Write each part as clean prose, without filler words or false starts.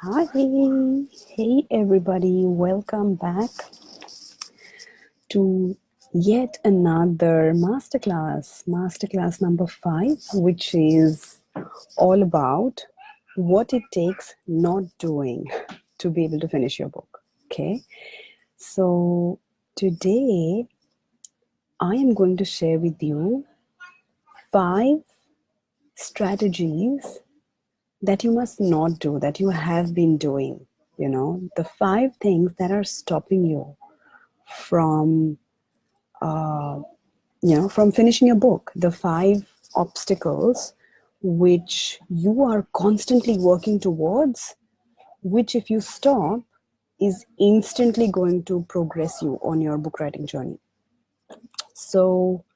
Hi, hey everybody, welcome back to yet another masterclass number 5, which is all about what it takes not doing to be able to finish your book. Okay, so today I am going to share with you 5 strategies that you must not do, that you have been doing. The 5 things that are stopping you from from finishing your book, the 5 obstacles which you are constantly working towards, which if you stop is instantly going to progress you on your book writing journey. So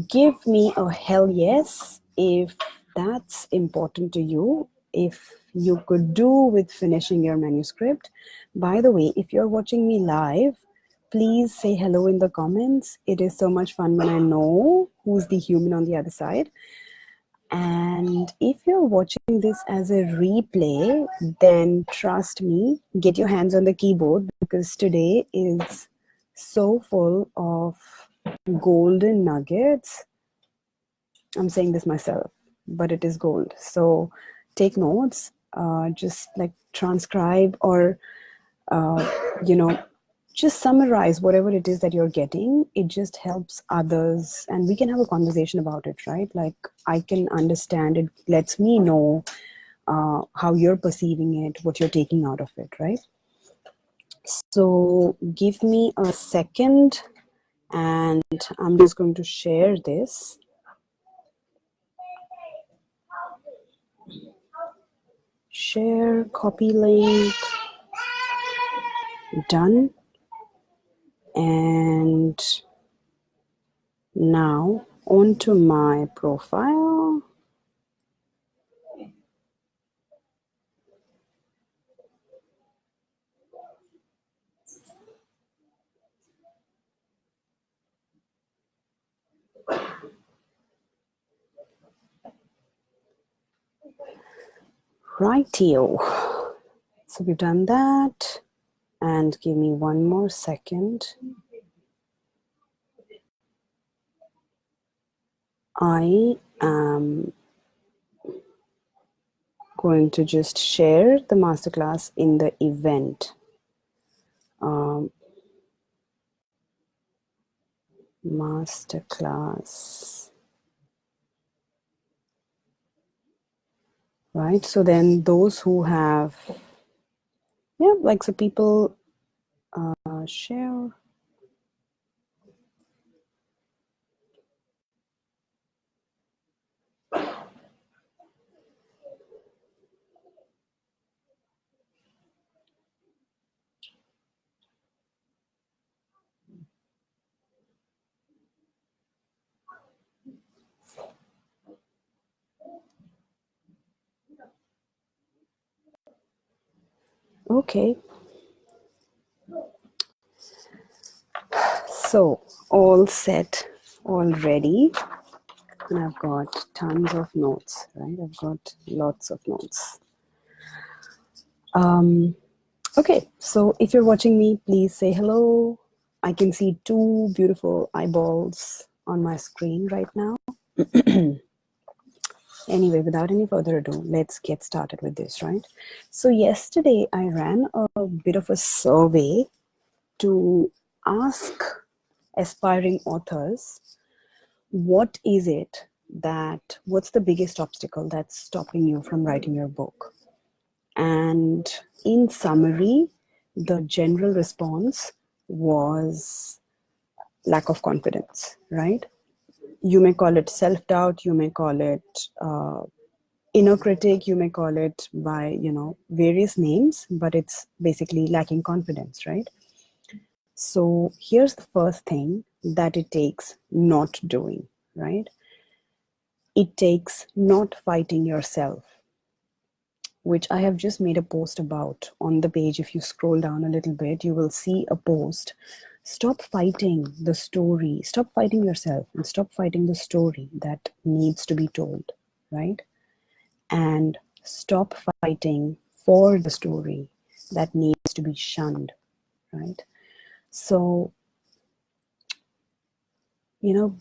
give me a hell yes if that's important to you, if you could do with finishing your manuscript. By the way, if you're watching me live, please say hello in the comments. It is so much fun when I know who's the human on the other side. And if you're watching this as a replay, then trust me, get your hands on the keyboard, because today is so full of golden nuggets. I'm saying this myself, but it is gold. So take notes, just like transcribe or, just summarize whatever it is that you're getting. It just helps others and we can have a conversation about it, right? Like I can understand it, lets me know how you're perceiving it, what you're taking out of it, right? So give me a second and I'm just going to share this. Share, copy link, done. And now onto my profile. Rightio. So we've done that. And give me one more second. I am going to just share the masterclass in the event. Masterclass. Right? So then those who have, so people share. Okay. So all set, all ready. And I've got tons of notes, right? I've got lots of notes. Okay, so if you're watching me, please say hello. I can see 2 beautiful eyeballs on my screen right now. Anyway, without any further ado, let's get started with this, right? So yesterday I ran a bit of a survey to ask aspiring authors, what's the biggest obstacle that's stopping you from writing your book? And in summary, the general response was lack of confidence, right? You may call it self-doubt, you may call it inner critic, you may call it by, various names, but it's basically lacking confidence, right? So here's the first thing that it takes not doing, right? It takes not fighting yourself, which I have just made a post about on the page. If you scroll down a little bit, you will see a post. Stop fighting the story. Stop fighting yourself and stop fighting the story that needs to be told, right? And stop fighting for the story that needs to be shunned, right? So,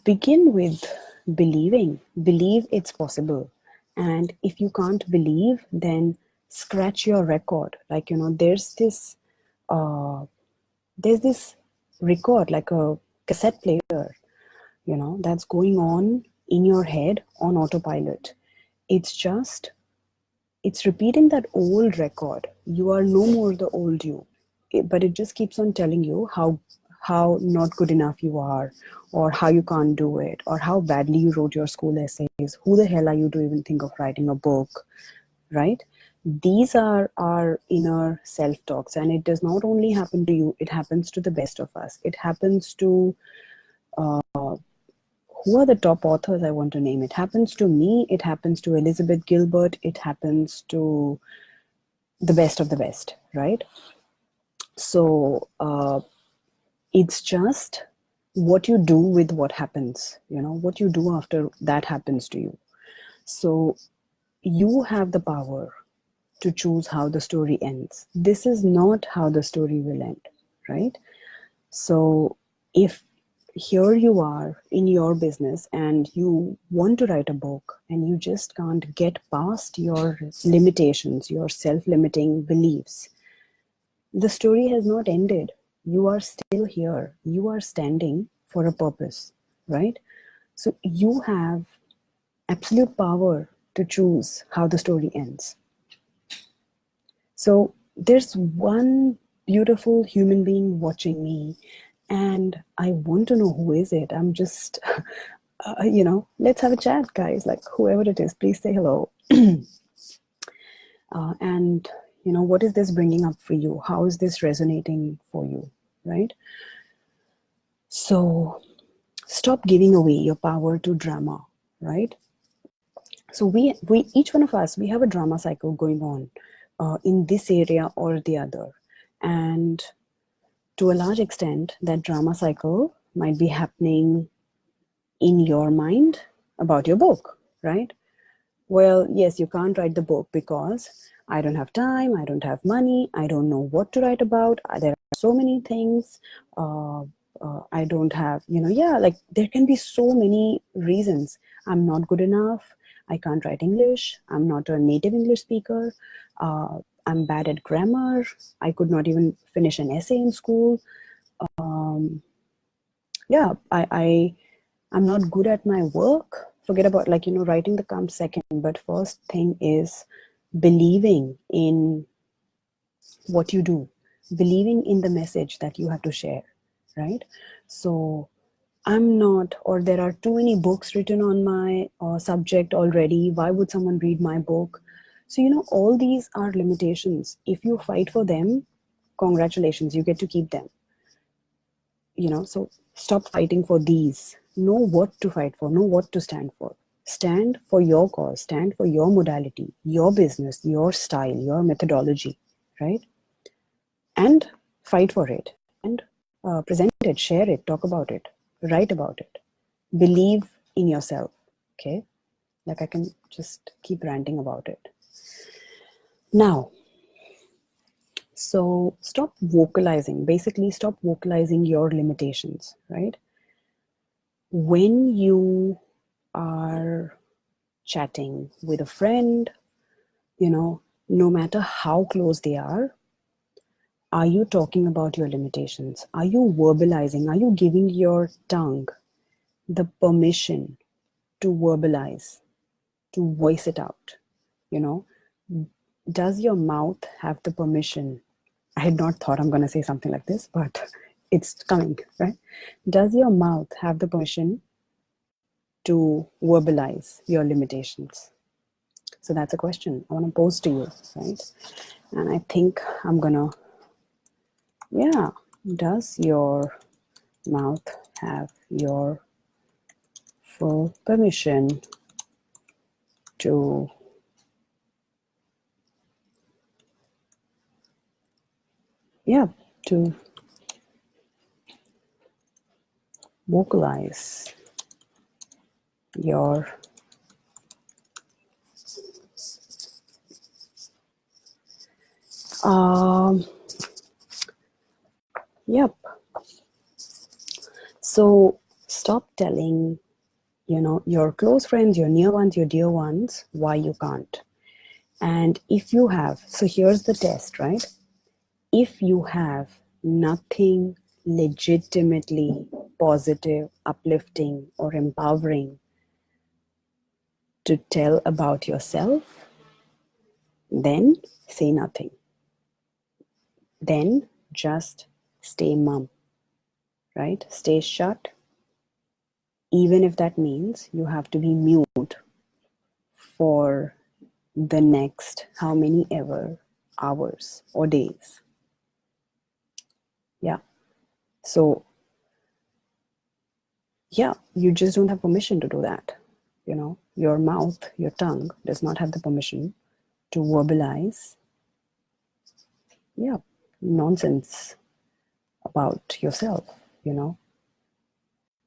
begin with believe it's possible. And if you can't believe, then scratch your record. Like, uh, there's this record, like a cassette player, that's going on in your head on autopilot. It's repeating that old record. You are no more the old you. But it just keeps on telling you how not good enough you are, or how you can't do it, or how badly you wrote your school essays. Who the hell are you to even think of writing a book, right? These are our inner self talks, and it does not only happen to you, it happens to the best of us. It happens to who are the top authors I want to name? It happens to me, it happens to Elizabeth Gilbert, it happens to the best of the best, right? So it's just what you do with what happens, what you do after that happens to you. So you have the power to choose how the story ends. This is not how the story will end, right? So if here you are in your business and you want to write a book and you just can't get past your limitations, your self-limiting beliefs, the story has not ended. You are still here. You are standing for a purpose, right? So you have absolute power to choose how the story ends. So there's one beautiful human being watching me, and I want to know who is it. I'm just, let's have a chat, guys. Like whoever it is, please say hello. And what is this bringing up for you? How is this resonating for you, right? So stop giving away your power to drama, right? So we each one of us, we have a drama cycle going on in this area or the other. And to a large extent, that drama cycle might be happening in your mind about your book, right? Well, yes, you can't write the book because I don't have time, I don't have money, I don't know what to write about. There are so many things. I don't have, like there can be so many reasons. I'm not good enough. I can't write English. I'm not a native English speaker. I'm bad at grammar. I could not even finish an essay in school. Yeah, I'm not good at my work. Forget about writing the comes second, but first thing is believing in what you do, believing in the message that you have to share, right? So I'm not, or there are too many books written on my subject already. Why would someone read my book? So, all these are limitations. If you fight for them, congratulations, you get to keep them. So stop fighting for these. Know what to fight for, know what to stand for. Stand for your cause, stand for your modality, your business, your style, your methodology, right? And fight for it and present it, share it, talk about it, write about it. Believe in yourself, okay? Like I can just keep ranting about it. Now, so stop vocalizing. Basically, stop vocalizing your limitations, right? When you are chatting with a friend, no matter how close they are you talking about your limitations? Are you verbalizing? Are you giving your tongue the permission to verbalize, to voice it out? Does your mouth have the permission? I had not thought I'm going to say something like this, but it's coming, right? Does your mouth have the permission to verbalize your limitations? So that's a question I want to pose to you, right? And I think I'm going to, does your mouth have your full permission to to vocalize Um, yep. So stop telling, your close friends, your near ones, your dear ones, why you can't. And if you have, so here's the test, right? If you have nothing legitimately positive, uplifting, or empowering to tell about yourself, then say nothing. Then just stay mum, right? Stay shut, even if that means you have to be mute for the next how many ever hours or days. Yeah. So, yeah, you just don't have permission to do that. Your mouth, your tongue does not have the permission to verbalize, yeah, nonsense about yourself,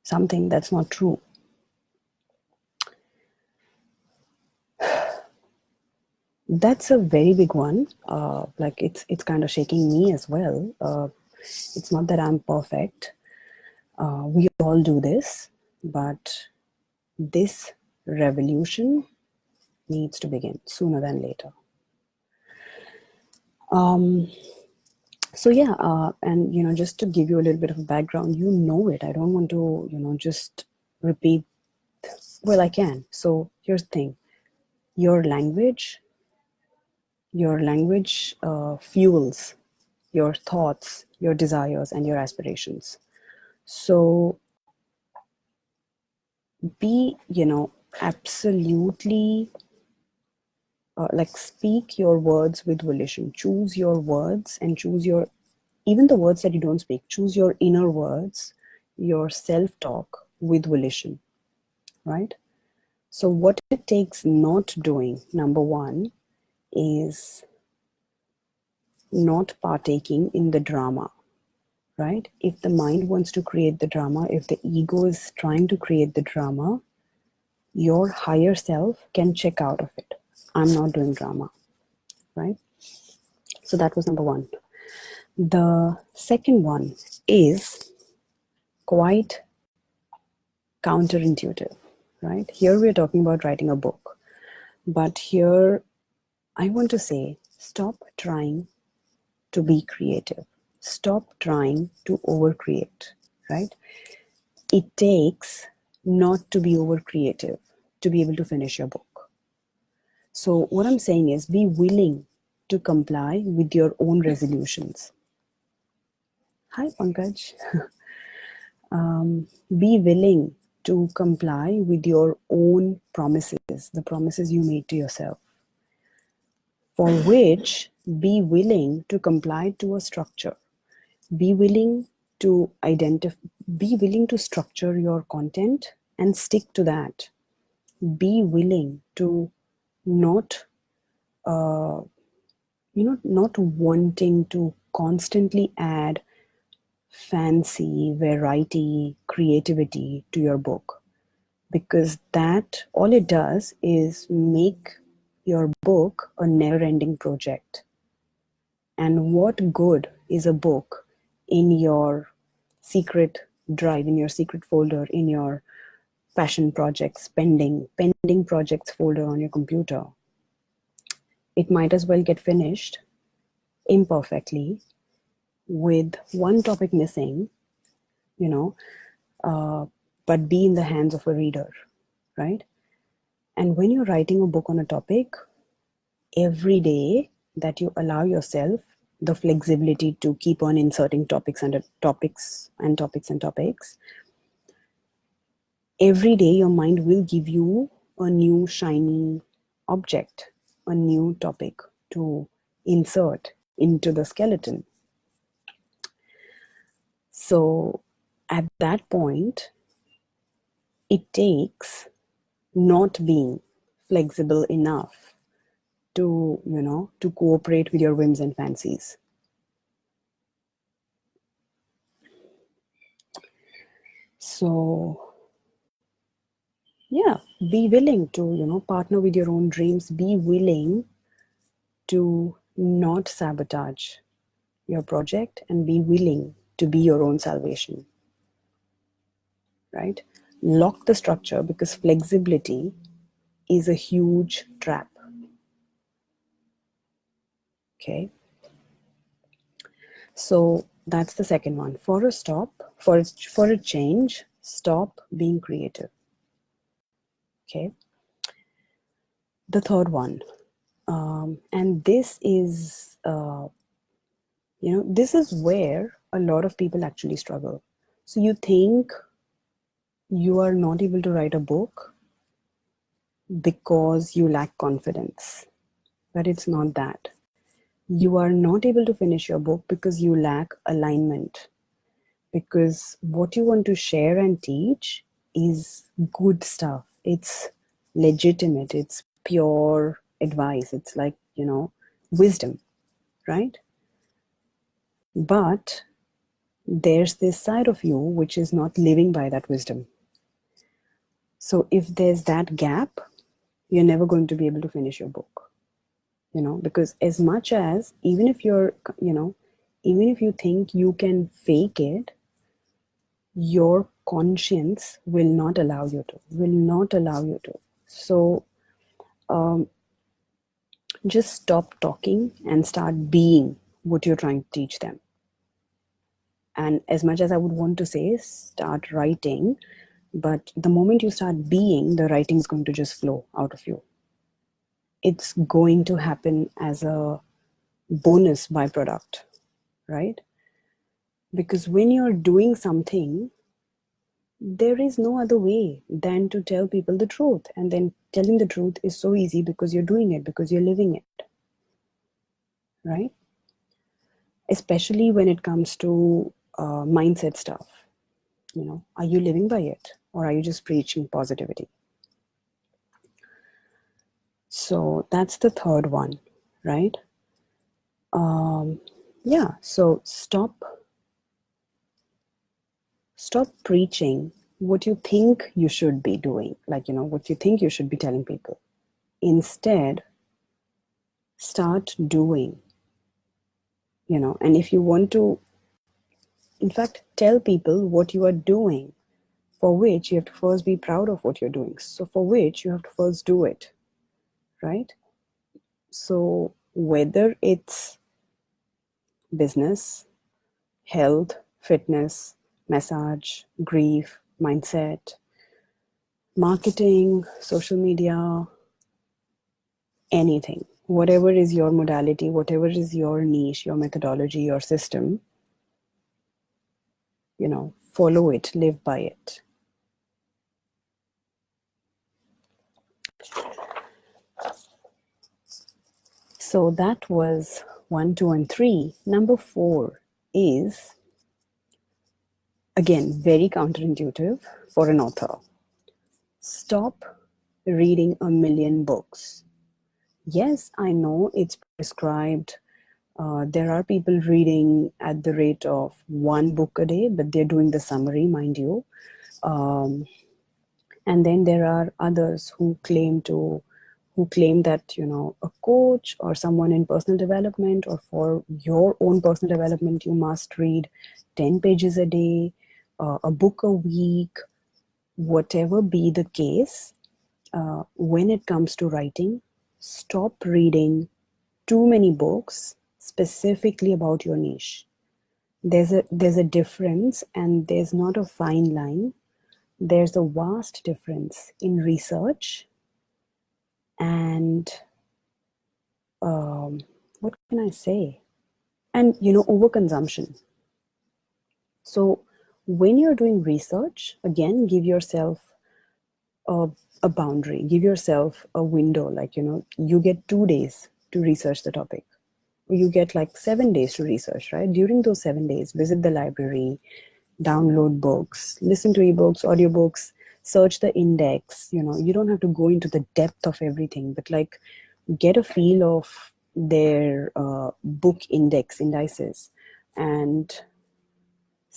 something that's not true. That's a very big one. Like it's kind of shaking me as well. It's not that I'm perfect. We all do this, but this revolution needs to begin sooner than later. So yeah, and just to give you a little bit of a background, it. I don't want to, just repeat. Well, I can. So here's the thing: your language, fuels your thoughts, your desires, and your aspirations. So be, absolutely like speak your words with volition. Choose your words and choose your, even the words that you don't speak, choose your inner words, your self-talk with volition, right? So what it takes not doing, number one, is not partaking in the drama, right? If the mind wants to create the drama, if the ego is trying to create the drama, your higher self can check out of it. I'm not doing drama, right? So that was number one. The second one is quite counterintuitive, right? Here we're talking about writing a book, but here I want to say stop trying to be creative. Stop trying to overcreate, right? It takes not to be over creative to be able to finish your book. So, what I'm saying is be willing to comply with your own resolutions. Hi, Pankaj. Be willing to comply with your own promises, the promises you made to yourself, for which be willing to comply to a structure. Be willing to be willing to structure your content and stick to that. Be willing to not not wanting to constantly add fancy variety creativity to your book, because that all it does is make your book a never ending project. And what good is a book in your secret drive, in your secret folder, in your passion projects, pending projects folder on your computer? It might as well get finished imperfectly with one topic missing, you know, but be in the hands of a reader, right? And when you're writing a book on a topic, every day that you allow yourself the flexibility to keep on inserting topics under topics and topics and topics, every day your mind will give you a new shiny object, a new topic to insert into the skeleton. So at that point, it takes not being flexible enough to, to cooperate with your whims and fancies. So yeah, be willing to, partner with your own dreams. Be willing to not sabotage your project, and be willing to be your own salvation, right? Lock the structure, because flexibility is a huge trap. Okay. So that's the second one. For a change, stop being creative. Okay. The third one, and this is, this is where a lot of people actually struggle. So you think you are not able to write a book because you lack confidence, but it's not that. You are not able to finish your book because you lack alignment, because what you want to share and teach is good stuff. It's legitimate, it's pure advice, it's like, wisdom, right? But there's this side of you which is not living by that wisdom. So if there's that gap, you're never going to be able to finish your book, because as much as, even if you think you can fake it, your conscience will not allow you to. So just stop talking and start being what you're trying to teach them. And as much as I would want to say start writing, but the moment you start being, the writing is going to just flow out of you. It's going to happen as a bonus byproduct, right? Because when you're doing something, there is no other way than to tell people the truth. And then telling the truth is so easy because you're doing it, because you're living it, right? Especially when it comes to mindset stuff. Are you living by it, or are you just preaching positivity? So that's the third one, right? Yeah, so stop preaching what you think you should be doing, like, what you think you should be telling people. Instead, start doing, and if you want to, in fact, tell people what you are doing, for which you have to first be proud of what you're doing. So for which you have to first do it, right? So whether it's business, health, fitness, massage, grief, mindset, marketing, social media, anything, whatever is your modality, whatever is your niche, your methodology, your system, follow it, live by it. So that was 1, 2, and 3. Number 4 is, again, very counterintuitive for an author. Stop reading a million books. Yes, I know it's prescribed. There are people reading at the rate of 1 book a day, but they're doing the summary, mind you. And then there are others who claim that, a coach or someone in personal development, or for your own personal development, you must read 10 pages a day, a book a week. Whatever be the case, when it comes to writing, stop reading too many books specifically about your niche. There's a difference, and there's not a fine line. There's a vast difference in research and what can I say? And overconsumption. So when you're doing research, again, give yourself a boundary, give yourself a window, like, you get 2 days to research the topic. You get like 7 days to research, right? During those 7 days, visit the library, download books, listen to ebooks, audiobooks, search the index. You don't have to go into the depth of everything, but like get a feel of their book indices, and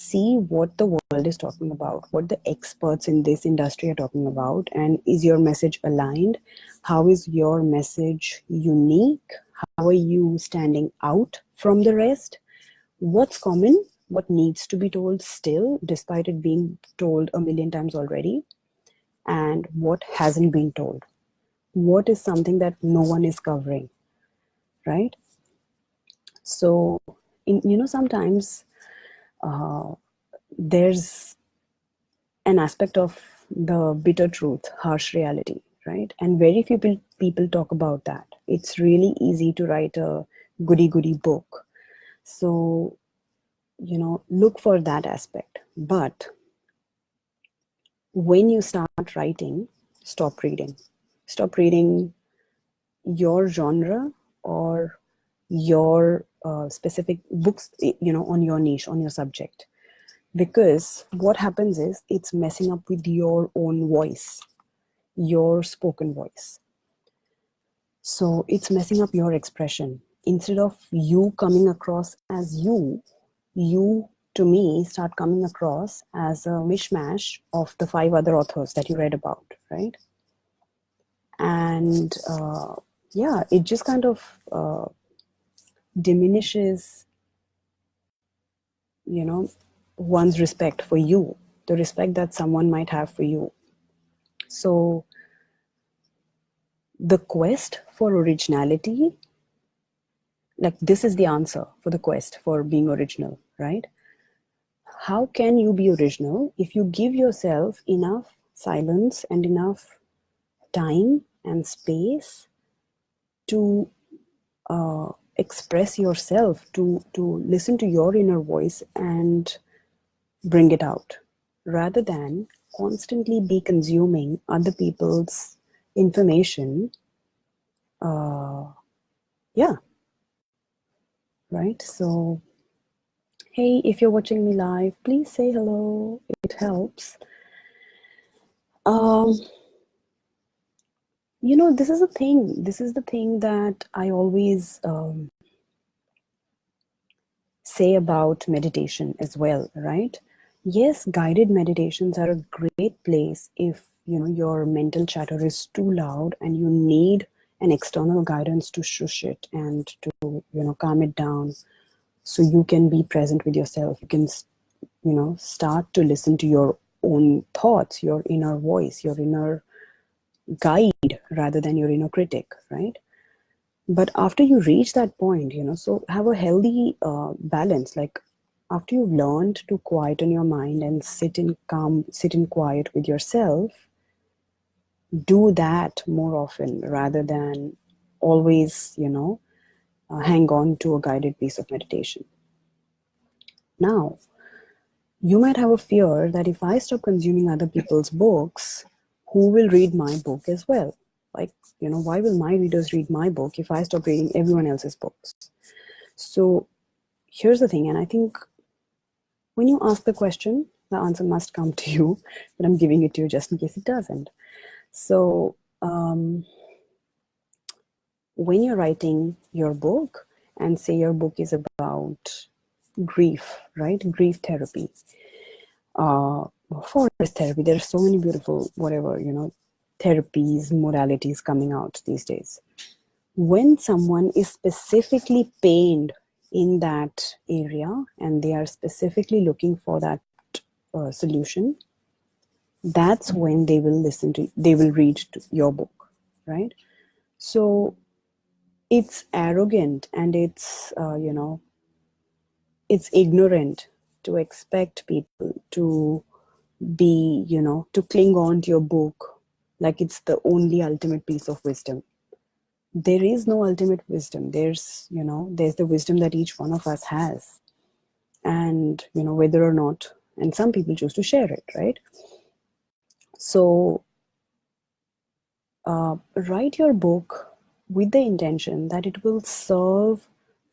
see what the world is talking about, what the experts in this industry are talking about, and is your message aligned? How is your message unique? How are you standing out from the rest? What's common? What needs to be told still, despite it being told a million times already? And what hasn't been told? What is something that no one is covering, right? So, sometimes there's an aspect of the bitter truth, harsh reality, right? And very few people talk about that. It's really easy to write a goody goody book. So, look for that aspect. But when you start writing, stop reading. Stop reading your genre or your specific books, on your niche, on your subject. Because what happens is it's messing up with your own voice, your spoken voice. So it's messing up your expression. Instead of you coming across as you to me start coming across as a mishmash of the 5 other authors that you read about, right? And yeah, it just kind of diminishes, one's respect for you, the respect that someone might have for you. So the quest for originality, like this is the answer for the quest for being original, right? How can you be original if you give yourself enough silence and enough time and space to express yourself, to listen to your inner voice and bring it out, rather than constantly be consuming other people's information? Yeah, right? So, hey, if you're watching me live, please say hello. It helps. Um, this is a thing. This is the thing that I always say about meditation as well, right? Yes, guided meditations are a great place if your mental chatter is too loud and you need an external guidance to shush it and to calm it down, so you can be present with yourself. You can start to listen to your own thoughts, your inner voice, your inner guide rather than your inner critic, right? But after you reach that point, so have a healthy balance. Like after you've learned to quieten your mind and sit in calm, sit in quiet with yourself, do that more often rather than always hang on to a guided piece of meditation. Now, you might have a fear that if I stop consuming other people's books, who will read my book as well? Like, why will my readers read my book if I stop reading everyone else's books? So here's the thing, and I think when you ask the question, the answer must come to you, but I'm giving it to you just in case it doesn't. So when you're writing your book, and say your book is about grief, right? Grief therapy, forest therapy. There are so many beautiful, therapies, modalities coming out these days. When someone is specifically pained in that area and they are specifically looking for that solution, that's when they will read your book, right? So it's arrogant and it's ignorant to expect people to be, to cling on to your book like it's the only ultimate piece of wisdom. There is no ultimate wisdom. There's the wisdom that each one of us has. And, whether or not, and some people choose to share it, right? So, write your book with the intention that it will serve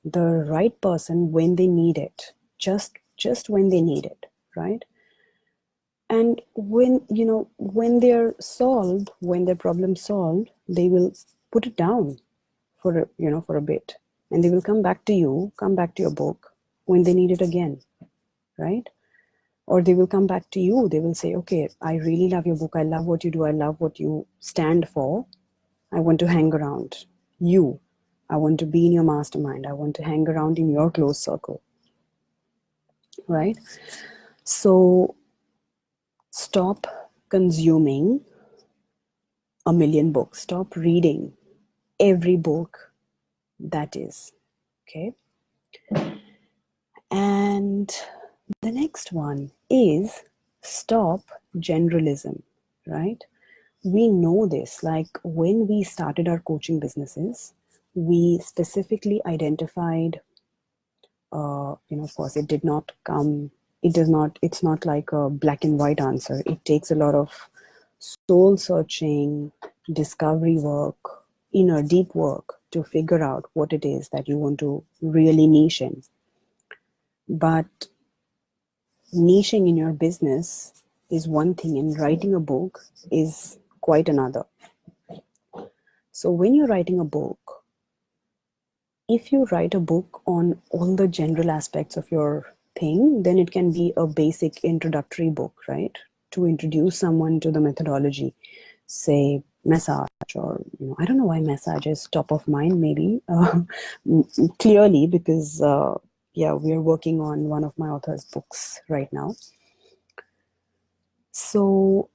the right person when they need it, just when they need it, right? And when they're solved, when their problem's solved, they will put it down for a bit, and they will come back to your book when they need it again, right? Or they will come back to you. They will say, okay, I really love your book. I love what you do. I love what you stand for. I want to hang around you. I want to be in your mastermind. I want to hang around in your close circle. Right? So stop consuming a million books. Stop reading every book that is. Okay. And the next one is stop generalism, right? We know this, like when we started our coaching businesses, we specifically identified, of course, it did not come, it's not like a black and white answer. It takes a lot of soul searching, discovery work, inner deep work to figure out what it is that you want to really niche in. But niching in your business is one thing, and writing a book is quite another. So when you're writing a book, if you write a book on all the general aspects of your thing, then it can be a basic introductory book, right? To introduce someone to the methodology, say massage, or I don't know why massage is top of mind, maybe clearly because we're working on one of my author's books right now. So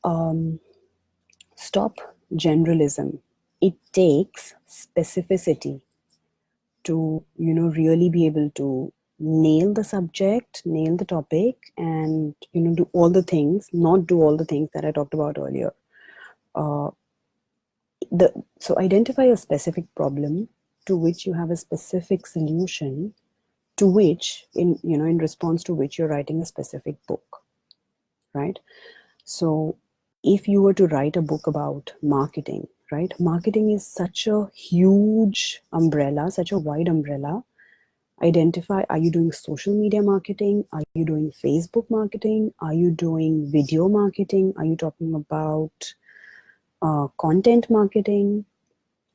stop generalism. It takes specificity to really be able to nail the subject, nail the topic, and do all the things, not do all the things that I talked about earlier. So identify a specific problem to which you have a specific solution, to which in response to which you're writing a specific book, right? So if you were to write a book about marketing, right? Marketing is such a huge umbrella, such a wide umbrella. Identify, are you doing social media marketing? Are you doing Facebook marketing? Are you doing video marketing? Are you talking about content marketing,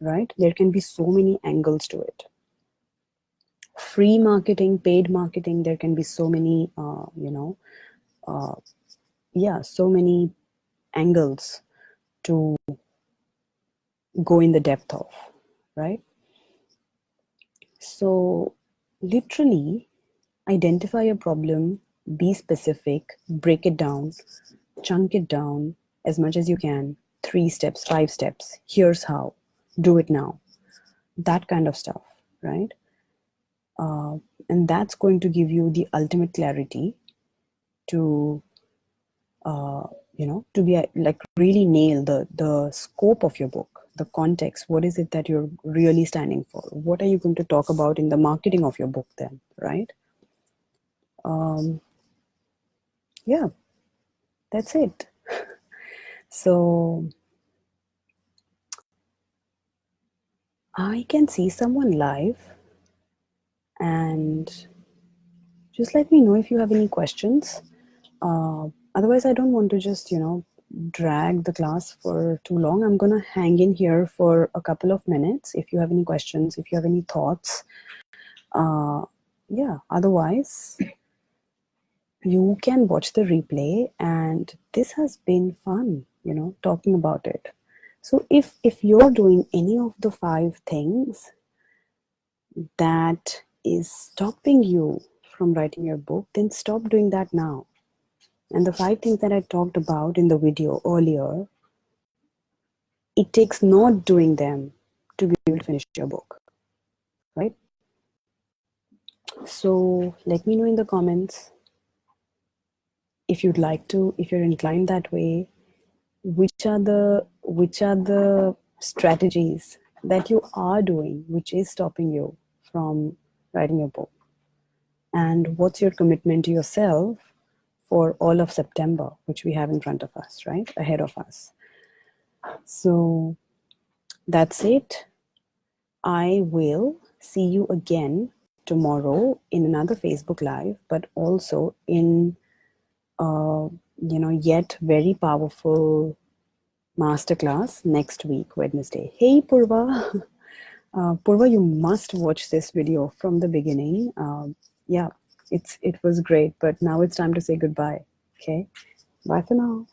right? There can be so many angles to it. Free marketing, paid marketing, there can be so many, so many angles to go in the depth of, right? So literally identify a problem, be specific, break it down, chunk it down as much as you can. 3 steps, 5 steps. Here's how. Do it now. That kind of stuff, right? And that's going to give you the ultimate clarity to, to be like really nail the scope of your book, the context. What is it that you're really standing for? What are you going to talk about in the marketing of your book then, right? Yeah, that's it. So I can see someone live, and just let me know if you have any questions. Otherwise, I don't want to just, drag the class for too long. I'm going to hang in here for a couple of minutes. If you have any questions, if you have any thoughts, otherwise, you can watch the replay. And this has been fun, talking about it. So if you're doing any of the 5 things that is stopping you from writing your book, then stop doing that now. And the 5 things that I talked about in the video earlier, it takes not doing them to be able to finish your book, right? So let me know in the comments if you'd like to, if you're inclined that way, which are the strategies that you are doing which is stopping you from writing your book, and what's your commitment to yourself for all of September, which we have in front of us, right, ahead of us. So that's it. I will see you again tomorrow in another Facebook Live, but also in yet very powerful masterclass next week, Wednesday. Hey Purva. Purva, you must watch this video from the beginning. It was great, but now it's time to say goodbye. Okay. Bye for now.